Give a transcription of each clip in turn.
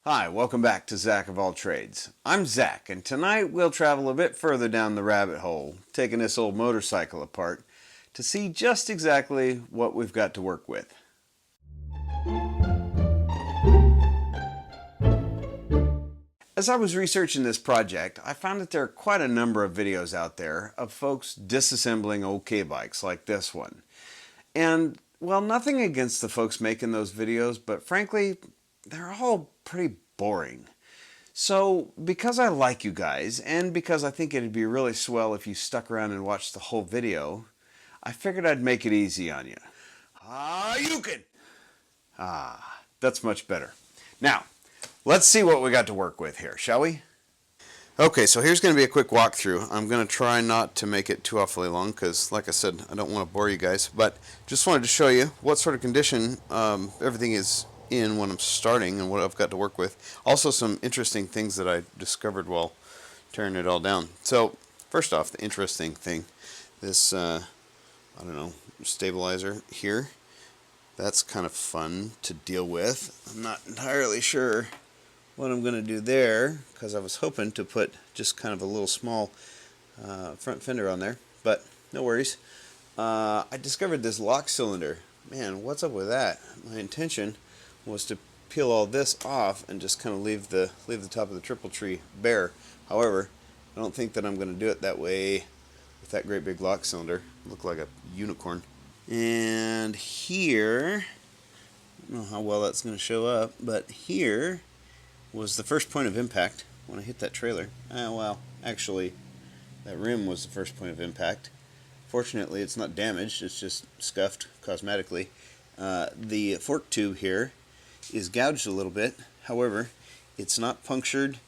Hi, welcome back to Zach of All Trades. I'm Zach, and tonight we'll travel a bit further down the rabbit hole, taking this old motorcycle apart to see just exactly what we've got to work with. As I was researching this project, I found that there are quite a number of videos out there of folks disassembling old K-bikes like this one. And, well, nothing against the folks making those videos, but frankly, they're all pretty boring. So, because I like you guys, and because I think it'd be really swell if you stuck around and watched the whole video, I figured I'd make it easy on you. That's much better. Now, let's see what we got to work with here, shall we? Okay, so here's going to be a quick walkthrough. I'm going to try not to make it too awfully long because, like I said, I don't want to bore you guys. But just wanted to show you what sort of condition everything is in when I'm starting and what I've got to work with. Also some interesting things that I discovered while tearing it all down. So, first off, the interesting thing, this, I don't know, stabilizer here. That's kind of fun to deal with. I'm not entirely sure what I'm going to do there because I was hoping to put just kind of a little small front fender on there, but no worries. I discovered this lock cylinder. Man, what's up with that? My intention was to peel all this off and just kind of leave the top of the triple tree bare. However, I don't think that I'm going to do it that way with that great big lock cylinder. Look like a unicorn. And here, I don't know how well that's going to show up, but here was the first point of impact when I hit that trailer. Well, actually, that rim was the first point of impact. Fortunately, it's not damaged, it's just scuffed cosmetically. The fork tube here is gouged a little bit. However, it's not punctured.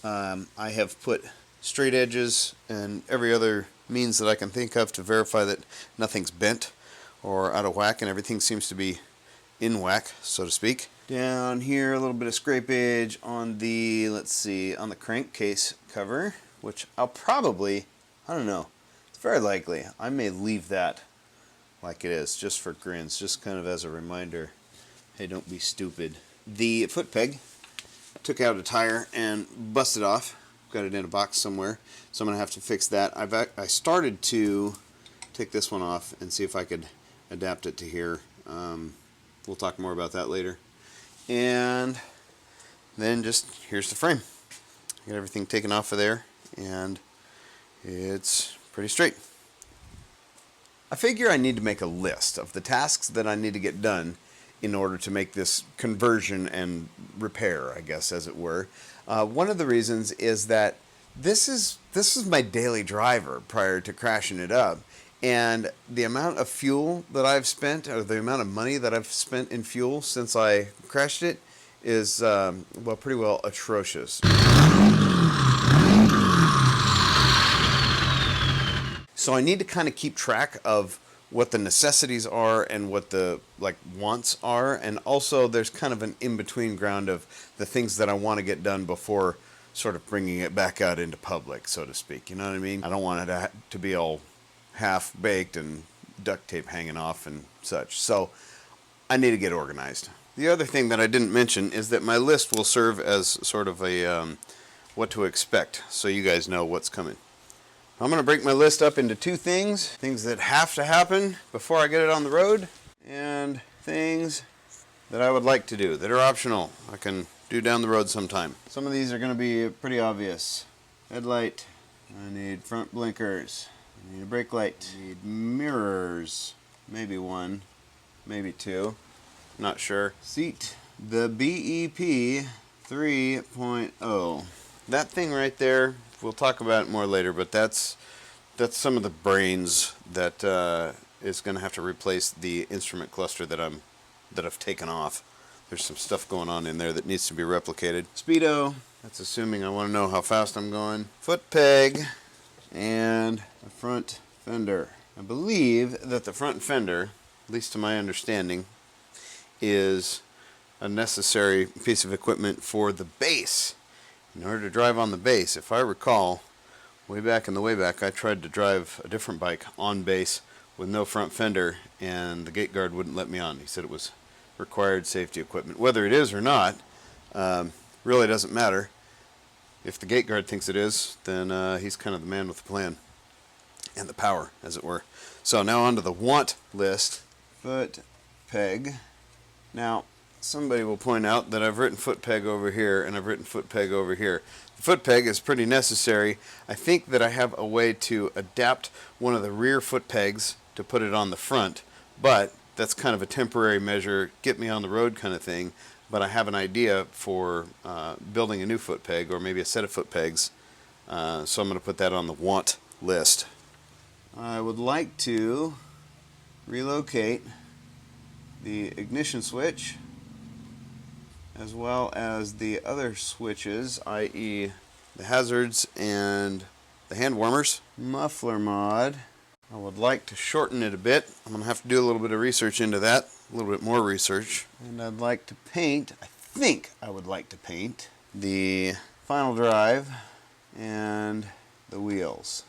I have put straight edges and every other means that I can think of to verify that nothing's bent or out of whack, and everything seems to be in whack, so to speak. Down here, a little bit of scrapage on the, let's see, on the crankcase cover, which I'll probably, I don't know, it's very likely I may leave that like it is, just for grins, just kind of as a reminder, hey, don't be stupid. The foot peg, took out a tire and busted off. Got it in a box somewhere, so I'm going to have to fix that. I started to take this one off and see if I could adapt it to here. We'll talk more about that later. And then just, here's the frame. Got everything taken off of there, and it's pretty straight. I figure I need to make a list of the tasks that I need to get done in order to make this conversion and repair, I guess, as it were. One of the reasons is that this is my daily driver prior to crashing it up. And the amount of fuel that I've spent, or the amount of money that I've spent in fuel since I crashed it is, well, pretty well atrocious. So I need to kind of keep track of what the necessities are and what the wants are, and also there's kind of an in-between ground of the things that I want to get done before sort of bringing it back out into public, so to speak. You know what I mean? I don't want it to be all half-baked and duct tape hanging off and such. So I need to get organized. The other thing that I didn't mention is that my list will serve as sort of a what to expect, so you guys know what's coming. I'm going to break my list up into two things. Things that have to happen before I get it on the road, and things that I would like to do that are optional. I can do down the road sometime. Some of these are going to be pretty obvious. Headlight. I need front blinkers. I need a brake light. I need mirrors. Maybe one, maybe two. Not sure. Seat. The BEP 3.0. That thing right there, we'll talk about it more later, but that's some of the brains that is going to have to replace the instrument cluster that I've taken off. There's some stuff going on in there that needs to be replicated. Speedo. That's assuming I want to know how fast I'm going. Foot peg. And a front fender. I believe that the front fender, at least to my understanding, is a necessary piece of equipment for the base. In order to drive on the base, if I recall, way back in the way back, I tried to drive a different bike on base with no front fender, and the gate guard wouldn't let me on. He said it was required safety equipment. Whether it is or not, really doesn't matter. If the gate guard thinks it is, then he's kind of the man with the plan and the power, as it were. So now onto the want list. Foot peg. Now, somebody will point out that I've written foot peg over here and I've written foot peg over here. The foot peg is pretty necessary. I think that I have a way to adapt one of the rear foot pegs to put it on the front, but that's kind of a temporary measure, get me on the road kind of thing. But I have an idea for building a new foot peg, or maybe a set of foot pegs, so I'm going to put that on the want list. I would like to relocate the ignition switch as well as the other switches, i.e. the hazards and the hand warmers. Muffler mod. I would like to shorten it a bit. I'm going to have to do a little bit of research into that, a little bit more research. And I'd like to paint, I think I would like to paint the final drive and the wheels.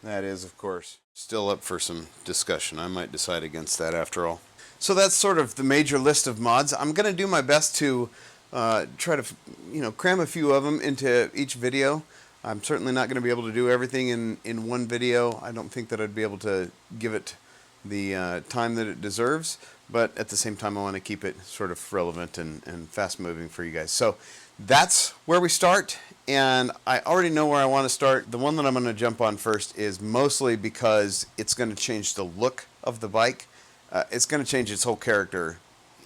That is, of course, still up for some discussion. I might decide against that after all. So that's sort of the major list of mods. I'm going to do my best to try to, cram a few of them into each video. I'm certainly not going to be able to do everything in one video. I don't think that I'd be able to give it the time that it deserves, but at the same time I want to keep it sort of relevant and fast moving for you guys. So that's where we start, and I already know where I want to start. The one that I'm going to jump on first is mostly because it's going to change the look of the bike. It's going to change its whole character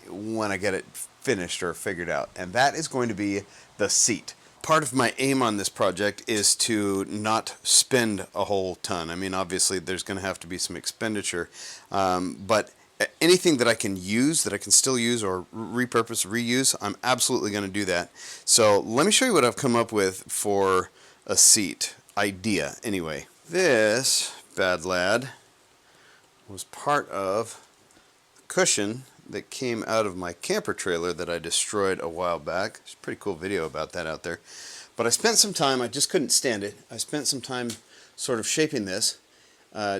when I get it finished or figured out, and that is going to be the seat. Part of my aim on this project is to not spend a whole ton. I mean, obviously there's going to have to be some expenditure, but anything that I can use, that I can still use or repurpose, reuse, I'm absolutely going to do that. So let me show you what I've come up with for a seat idea anyway. This bad lad was part of the cushion that came out of my camper trailer that I destroyed a while back. There's a pretty cool video about that out there. But I spent some time, I just couldn't stand it. I spent some time sort of shaping this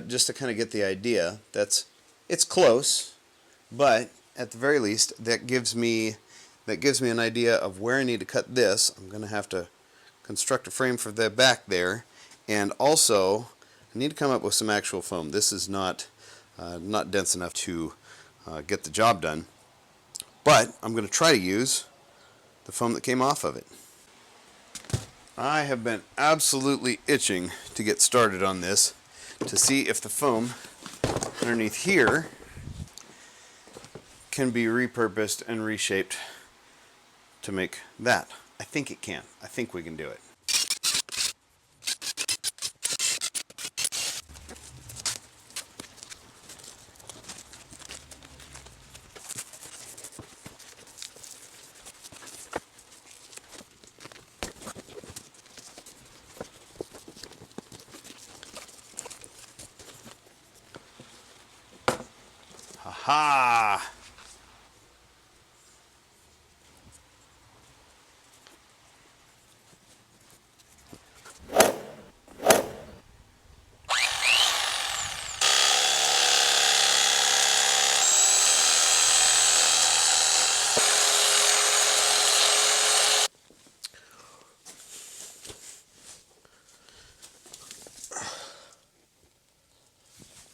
just to kind of get the idea. It's close, but at the very least that gives me an idea of where I need to cut this. I'm going to have to construct a frame for the back there, and also I need to come up with some actual foam. This is not dense enough to get the job done, but I'm going to try to use the foam that came off of it. I have been absolutely itching to get started on this to see if the foam underneath here can be repurposed and reshaped to make that. I think it can. I think we can do it. Ha!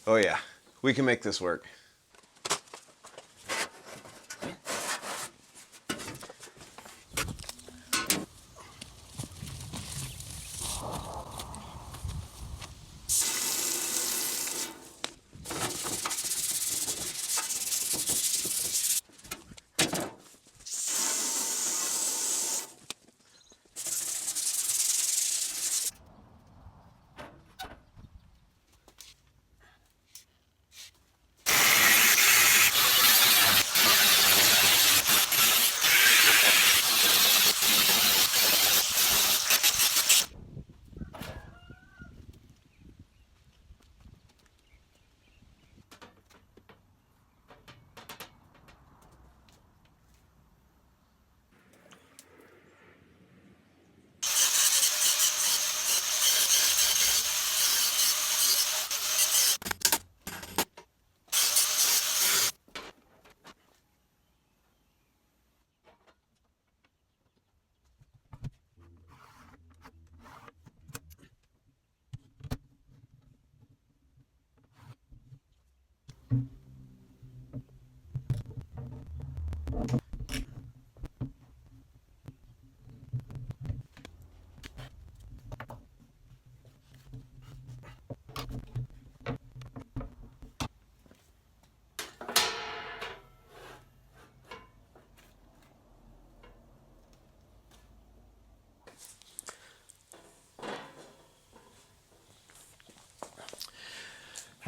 Oh yeah, we can make this work.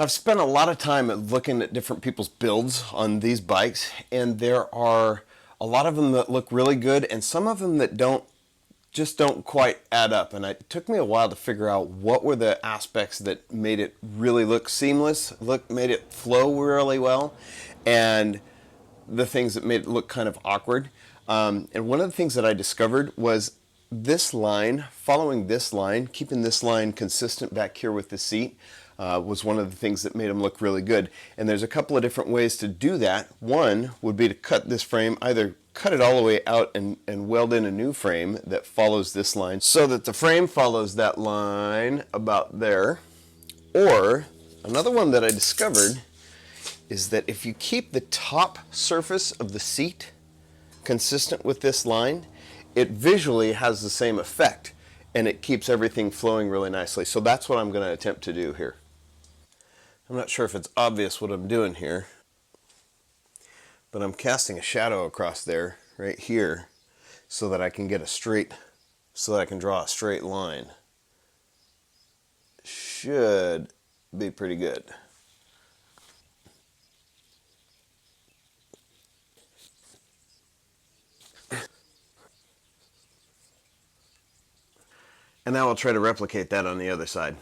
I've spent a lot of time looking at different people's builds on these bikes, and there are a lot of them that look really good and some of them that just don't quite add up. And it took me a while to figure out what were the aspects that made it really look seamless, made it flow really well, and the things that made it look kind of awkward. And one of the things that I discovered was this line, following this line, keeping this line consistent back here with the seat, was one of the things that made them look really good. And there's a couple of different ways to do that. One would be to cut this frame, either cut it all the way out and weld in a new frame that follows this line so that the frame follows that line about there. Or another one that I discovered is that if you keep the top surface of the seat consistent with this line, it visually has the same effect and it keeps everything flowing really nicely. So that's what I'm going to attempt to do here. I'm not sure if it's obvious what I'm doing here, but I'm casting a shadow across there right here so that I can get a straight, so that I can draw a straight line. Should be pretty good. And now I'll try to replicate that on the other side.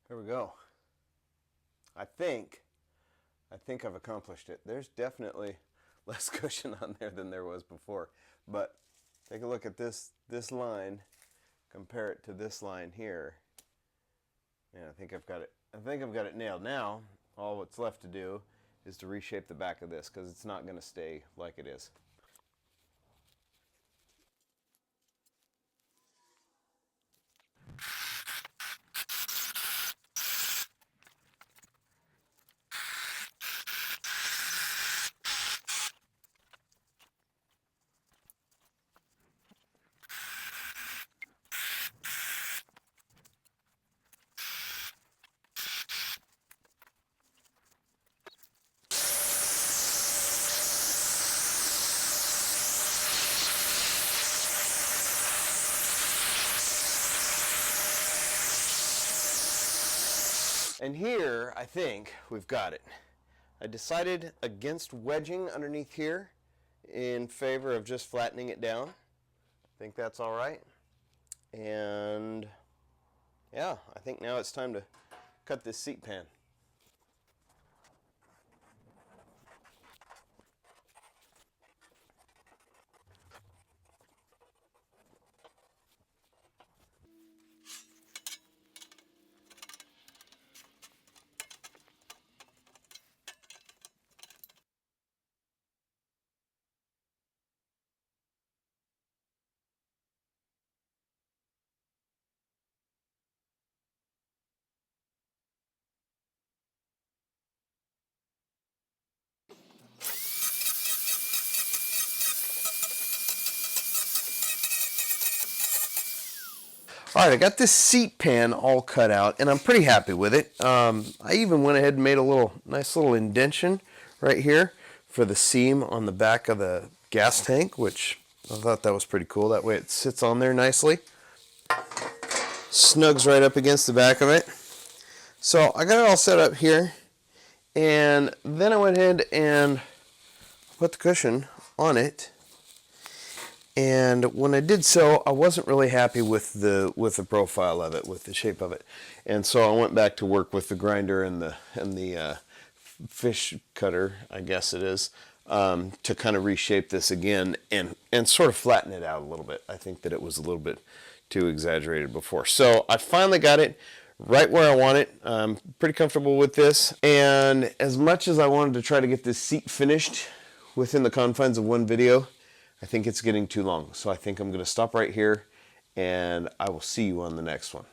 There we go. I think I've accomplished it. There's definitely less cushion on there than there was before. But take a look at this line, compare it to this line here. Yeah, I think I've got it nailed. Now, all what's left to do is to reshape the back of this because it's not going to stay like it is. And here, I think we've got it. I decided against wedging underneath here in favor of just flattening it down. I think that's all right. And yeah, I think now it's time to cut this seat pan. All right, I got this seat pan all cut out, and I'm pretty happy with it. I even went ahead and made a nice little indentation right here for the seam on the back of the gas tank, which I thought that was pretty cool. That way it sits on there nicely. Snugs right up against the back of it. So I got it all set up here, and then I went ahead and put the cushion on it. And when I did so, I wasn't really happy with the profile of it, with the shape of it, and so I went back to work with the grinder and the fish cutter, I guess it is, to kind of reshape this again and sort of flatten it out a little bit. I think that it was a little bit too exaggerated before. So I finally got it right where I want it. I'm pretty comfortable with this, and as much as I wanted to try to get this seat finished within the confines of one video, I think it's getting too long. So I think I'm going to stop right here, and I will see you on the next one.